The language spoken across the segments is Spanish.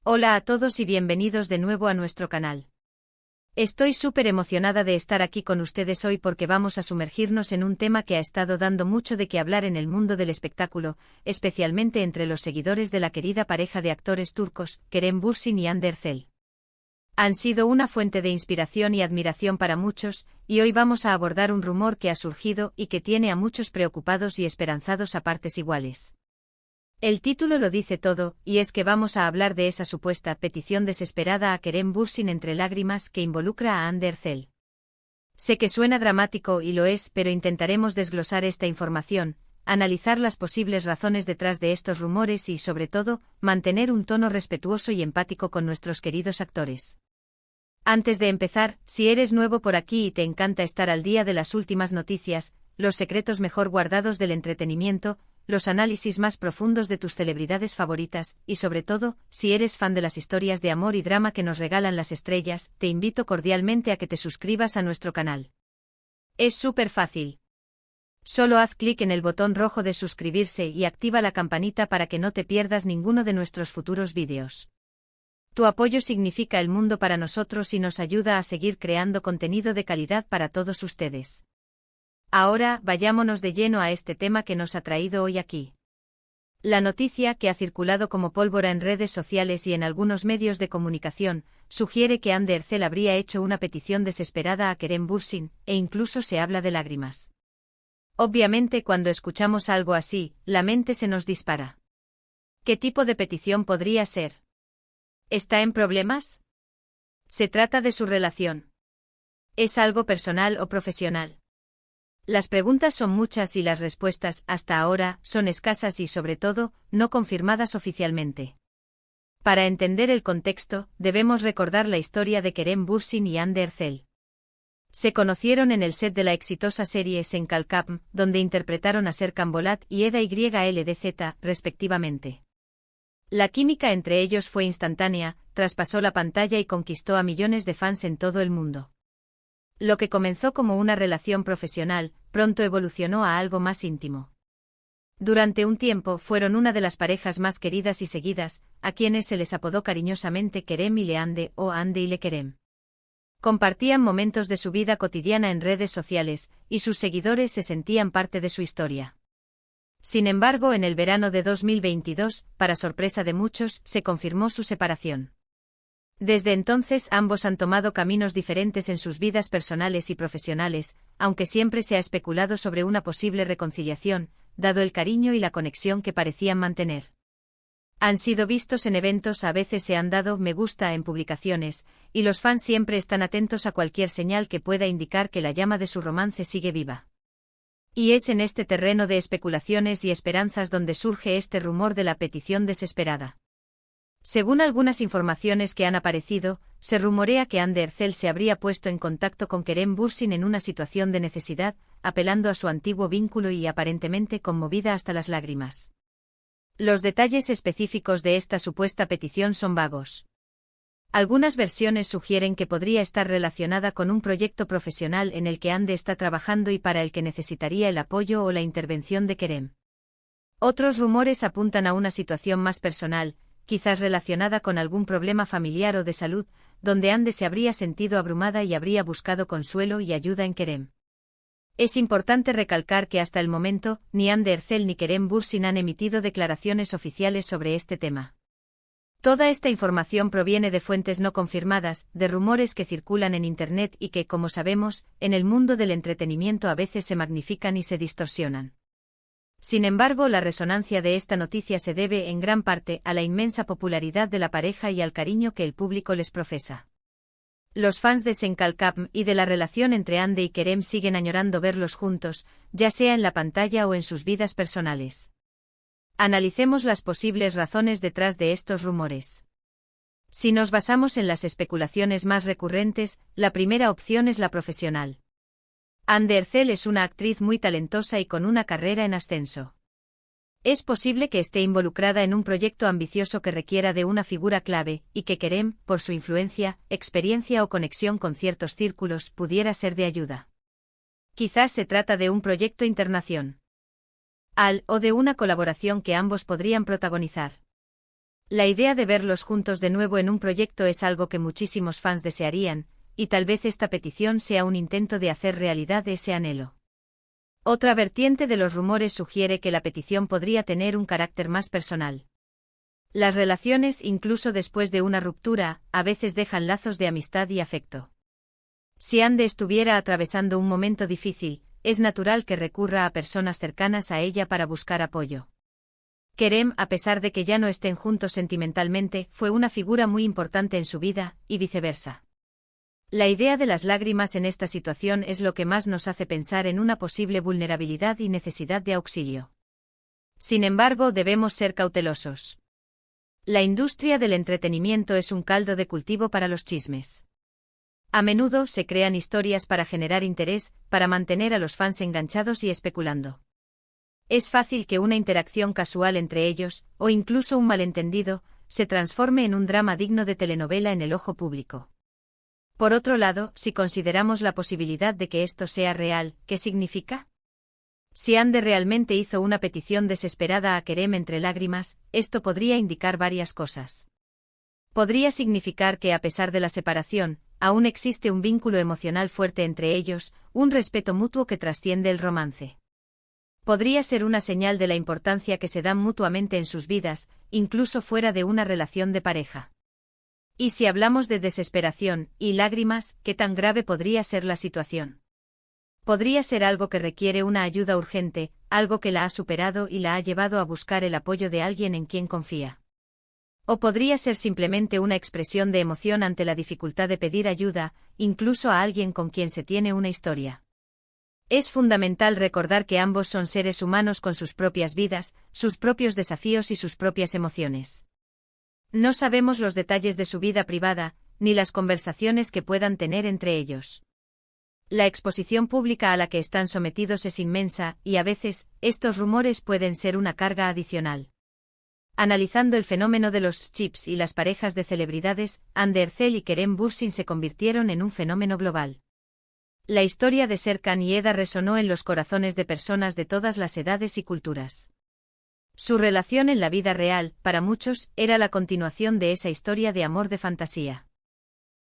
Hola a todos y bienvenidos de nuevo a nuestro canal. Estoy súper emocionada de estar aquí con ustedes hoy porque vamos a sumergirnos en un tema que ha estado dando mucho de qué hablar en el mundo del espectáculo, especialmente entre los seguidores de la querida pareja de actores turcos, Kerem Bürsin y Hande Erçel. Han sido una fuente de inspiración y admiración para muchos, y hoy vamos a abordar un rumor que ha surgido y que tiene a muchos preocupados y esperanzados a partes iguales. El título lo dice todo, y es que vamos a hablar de esa supuesta petición desesperada a Kerem Bürsin entre lágrimas que involucra a Hande Erçel. Sé que suena dramático y lo es, pero intentaremos desglosar esta información, analizar las posibles razones detrás de estos rumores y, sobre todo, mantener un tono respetuoso y empático con nuestros queridos actores. Antes de empezar, si eres nuevo por aquí y te encanta estar al día de las últimas noticias, los secretos mejor guardados del entretenimiento, los análisis más profundos de tus celebridades favoritas, y sobre todo, si eres fan de las historias de amor y drama que nos regalan las estrellas, te invito cordialmente a que te suscribas a nuestro canal. Es súper fácil. Solo haz clic en el botón rojo de suscribirse y activa la campanita para que no te pierdas ninguno de nuestros futuros vídeos. Tu apoyo significa el mundo para nosotros y nos ayuda a seguir creando contenido de calidad para todos ustedes. Ahora, vayámonos de lleno a este tema que nos ha traído hoy aquí. La noticia, que ha circulado como pólvora en redes sociales y en algunos medios de comunicación, sugiere que Hande Erçel habría hecho una petición desesperada a Kerem Bürsin, e incluso se habla de lágrimas. Obviamente, cuando escuchamos algo así, la mente se nos dispara. ¿Qué tipo de petición podría ser? ¿Está en problemas? ¿Se trata de su relación? ¿Es algo personal o profesional? Las preguntas son muchas y las respuestas, hasta ahora, son escasas y, sobre todo, no confirmadas oficialmente. Para entender el contexto, debemos recordar la historia de Kerem Bürsin y Hande Erçel. Se conocieron en el set de la exitosa serie Sen Kalkapm, donde interpretaron a Serkan Bolat y Eda YLDZ, respectivamente. La química entre ellos fue instantánea, traspasó la pantalla y conquistó a millones de fans en todo el mundo. Lo que comenzó como una relación profesional, pronto evolucionó a algo más íntimo. Durante un tiempo fueron una de las parejas más queridas y seguidas, a quienes se les apodó cariñosamente Kerem ile Hande o Hande ile Kerem. Compartían momentos de su vida cotidiana en redes sociales, y sus seguidores se sentían parte de su historia. Sin embargo, en el verano de 2022, para sorpresa de muchos, se confirmó su separación. Desde entonces ambos han tomado caminos diferentes en sus vidas personales y profesionales, aunque siempre se ha especulado sobre una posible reconciliación, dado el cariño y la conexión que parecían mantener. Han sido vistos en eventos, a veces se han dado me gusta en publicaciones, y los fans siempre están atentos a cualquier señal que pueda indicar que la llama de su romance sigue viva. Y es en este terreno de especulaciones y esperanzas donde surge este rumor de la petición desesperada. Según algunas informaciones que han aparecido, se rumorea que Hande Erçel se habría puesto en contacto con Kerem Bürsin en una situación de necesidad, apelando a su antiguo vínculo y aparentemente conmovida hasta las lágrimas. Los detalles específicos de esta supuesta petición son vagos. Algunas versiones sugieren que podría estar relacionada con un proyecto profesional en el que Hande está trabajando y para el que necesitaría el apoyo o la intervención de Kerem. Otros rumores apuntan a una situación más personal, quizás relacionada con algún problema familiar o de salud, donde Hande se habría sentido abrumada y habría buscado consuelo y ayuda en Kerem. Es importante recalcar que hasta el momento, ni Hande Erçel ni Kerem Bürsin han emitido declaraciones oficiales sobre este tema. Toda esta información proviene de fuentes no confirmadas, de rumores que circulan en Internet y que, como sabemos, en el mundo del entretenimiento a veces se magnifican y se distorsionan. Sin embargo, la resonancia de esta noticia se debe en gran parte a la inmensa popularidad de la pareja y al cariño que el público les profesa. Los fans de Sen Kalkapm y de la relación entre Hande y Kerem siguen añorando verlos juntos, ya sea en la pantalla o en sus vidas personales. Analicemos las posibles razones detrás de estos rumores. Si nos basamos en las especulaciones más recurrentes, la primera opción es la profesional. Hande Erçel es una actriz muy talentosa y con una carrera en ascenso. Es posible que esté involucrada en un proyecto ambicioso que requiera de una figura clave, y que Kerem, por su influencia, experiencia o conexión con ciertos círculos, pudiera ser de ayuda. Quizás se trata de un proyecto internacional o de una colaboración que ambos podrían protagonizar. La idea de verlos juntos de nuevo en un proyecto es algo que muchísimos fans desearían, y tal vez esta petición sea un intento de hacer realidad ese anhelo. Otra vertiente de los rumores sugiere que la petición podría tener un carácter más personal. Las relaciones, incluso después de una ruptura, a veces dejan lazos de amistad y afecto. Si Ande estuviera atravesando un momento difícil, es natural que recurra a personas cercanas a ella para buscar apoyo. Kerem, a pesar de que ya no estén juntos sentimentalmente, fue una figura muy importante en su vida, y viceversa. La idea de las lágrimas en esta situación es lo que más nos hace pensar en una posible vulnerabilidad y necesidad de auxilio. Sin embargo, debemos ser cautelosos. La industria del entretenimiento es un caldo de cultivo para los chismes. A menudo se crean historias para generar interés, para mantener a los fans enganchados y especulando. Es fácil que una interacción casual entre ellos, o incluso un malentendido, se transforme en un drama digno de telenovela en el ojo público. Por otro lado, si consideramos la posibilidad de que esto sea real, ¿qué significa? Si Ande realmente hizo una petición desesperada a Kerem entre lágrimas, esto podría indicar varias cosas. Podría significar que a pesar de la separación, aún existe un vínculo emocional fuerte entre ellos, un respeto mutuo que trasciende el romance. Podría ser una señal de la importancia que se dan mutuamente en sus vidas, incluso fuera de una relación de pareja. Y si hablamos de desesperación y lágrimas, ¿qué tan grave podría ser la situación? Podría ser algo que requiere una ayuda urgente, algo que la ha superado y la ha llevado a buscar el apoyo de alguien en quien confía. O podría ser simplemente una expresión de emoción ante la dificultad de pedir ayuda, incluso a alguien con quien se tiene una historia. Es fundamental recordar que ambos son seres humanos con sus propias vidas, sus propios desafíos y sus propias emociones. No sabemos los detalles de su vida privada, ni las conversaciones que puedan tener entre ellos. La exposición pública a la que están sometidos es inmensa, y a veces, estos rumores pueden ser una carga adicional. Analizando el fenómeno de los chips y las parejas de celebridades, Ande Erçel y Kerem Bürsin se convirtieron en un fenómeno global. La historia de Serkan y Eda resonó en los corazones de personas de todas las edades y culturas. Su relación en la vida real, para muchos, era la continuación de esa historia de amor de fantasía.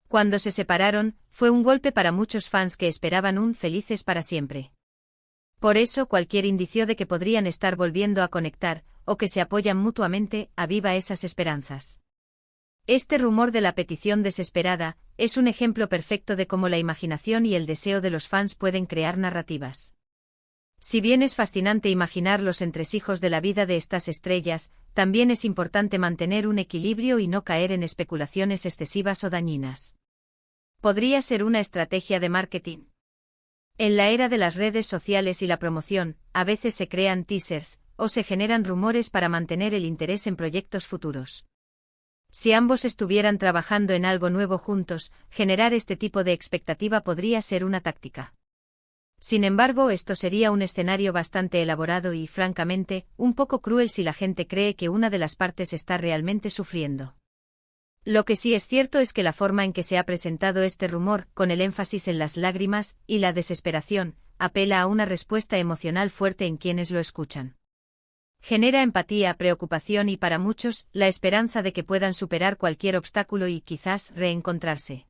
Cuando se separaron, fue un golpe para muchos fans que esperaban un felices para siempre. Por eso cualquier indicio de que podrían estar volviendo a conectar, o que se apoyan mutuamente, aviva esas esperanzas. Este rumor de la petición desesperada es un ejemplo perfecto de cómo la imaginación y el deseo de los fans pueden crear narrativas. Si bien es fascinante imaginar los entresijos de la vida de estas estrellas, también es importante mantener un equilibrio y no caer en especulaciones excesivas o dañinas. Podría ser una estrategia de marketing. En la era de las redes sociales y la promoción, a veces se crean teasers, o se generan rumores para mantener el interés en proyectos futuros. Si ambos estuvieran trabajando en algo nuevo juntos, generar este tipo de expectativa podría ser una táctica. Sin embargo, esto sería un escenario bastante elaborado y, francamente, un poco cruel si la gente cree que una de las partes está realmente sufriendo. Lo que sí es cierto es que la forma en que se ha presentado este rumor, con el énfasis en las lágrimas y la desesperación, apela a una respuesta emocional fuerte en quienes lo escuchan. Genera empatía, preocupación y, para muchos, la esperanza de que puedan superar cualquier obstáculo y quizás reencontrarse.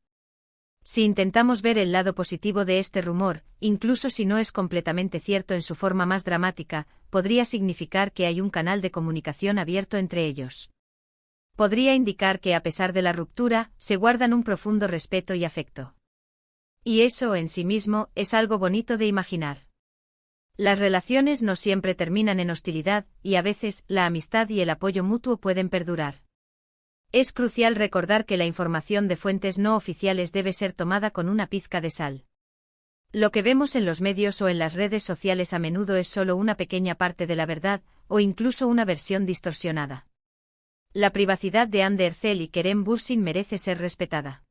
Si intentamos ver el lado positivo de este rumor, incluso si no es completamente cierto en su forma más dramática, podría significar que hay un canal de comunicación abierto entre ellos. Podría indicar que a pesar de la ruptura, se guardan un profundo respeto y afecto. Y eso en sí mismo es algo bonito de imaginar. Las relaciones no siempre terminan en hostilidad, y a veces, la amistad y el apoyo mutuo pueden perdurar. Es crucial recordar que la información de fuentes no oficiales debe ser tomada con una pizca de sal. Lo que vemos en los medios o en las redes sociales a menudo es solo una pequeña parte de la verdad, o incluso una versión distorsionada. La privacidad de Ande Erçel y Kerem Bürsin merece ser respetada.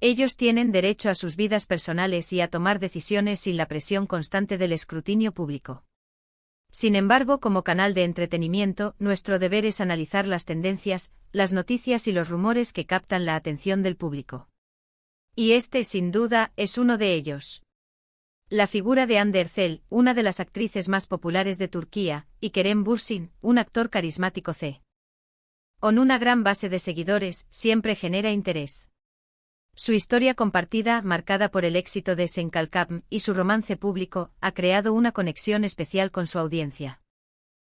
Ellos tienen derecho a sus vidas personales y a tomar decisiones sin la presión constante del escrutinio público. Sin embargo, como canal de entretenimiento, nuestro deber es analizar las tendencias, las noticias y los rumores que captan la atención del público. Y este, sin duda, es uno de ellos. La figura de Hande Erçel, una de las actrices más populares de Turquía, y Kerem Bürsin, un actor carismático c. Con una gran base de seguidores, siempre genera interés. Su historia compartida, marcada por el éxito de Senkalkam y su romance público, ha creado una conexión especial con su audiencia.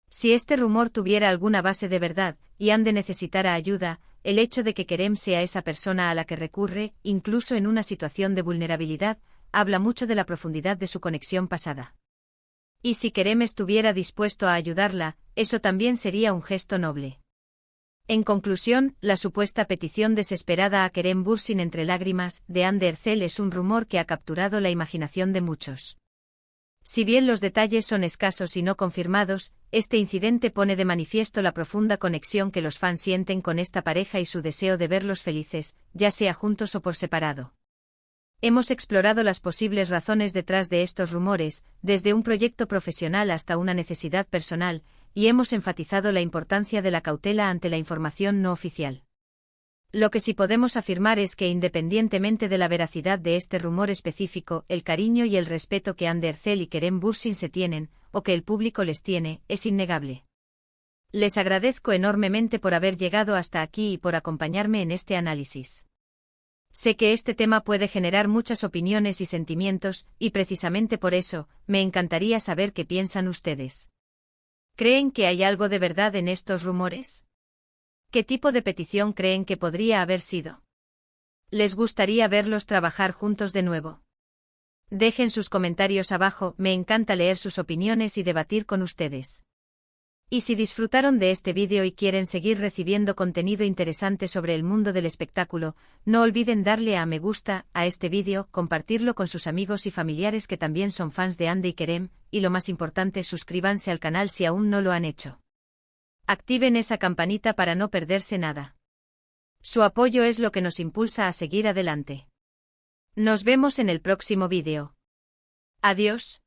Si este rumor tuviera alguna base de verdad, y Ande necesitara ayuda, el hecho de que Kerem sea esa persona a la que recurre, incluso en una situación de vulnerabilidad, habla mucho de la profundidad de su conexión pasada. Y si Kerem estuviera dispuesto a ayudarla, eso también sería un gesto noble. En conclusión, la supuesta petición desesperada a Kerem Bürsin entre lágrimas de Hande Erçel es un rumor que ha capturado la imaginación de muchos. Si bien los detalles son escasos y no confirmados, este incidente pone de manifiesto la profunda conexión que los fans sienten con esta pareja y su deseo de verlos felices, ya sea juntos o por separado. Hemos explorado las posibles razones detrás de estos rumores, desde un proyecto profesional hasta una necesidad personal, y hemos enfatizado la importancia de la cautela ante la información no oficial. Lo que sí podemos afirmar es que independientemente de la veracidad de este rumor específico, el cariño y el respeto que Hande Erçel y Kerem Bürsin se tienen, o que el público les tiene, es innegable. Les agradezco enormemente por haber llegado hasta aquí y por acompañarme en este análisis. Sé que este tema puede generar muchas opiniones y sentimientos, y precisamente por eso, me encantaría saber qué piensan ustedes. ¿Creen que hay algo de verdad en estos rumores? ¿Qué tipo de petición creen que podría haber sido? ¿Les gustaría verlos trabajar juntos de nuevo? Dejen sus comentarios abajo, me encanta leer sus opiniones y debatir con ustedes. Y si disfrutaron de este vídeo y quieren seguir recibiendo contenido interesante sobre el mundo del espectáculo, no olviden darle a me gusta a este vídeo, compartirlo con sus amigos y familiares que también son fans de Hande y Kerem, y lo más importante, suscríbanse al canal si aún no lo han hecho. Activen esa campanita para no perderse nada. Su apoyo es lo que nos impulsa a seguir adelante. Nos vemos en el próximo vídeo. Adiós.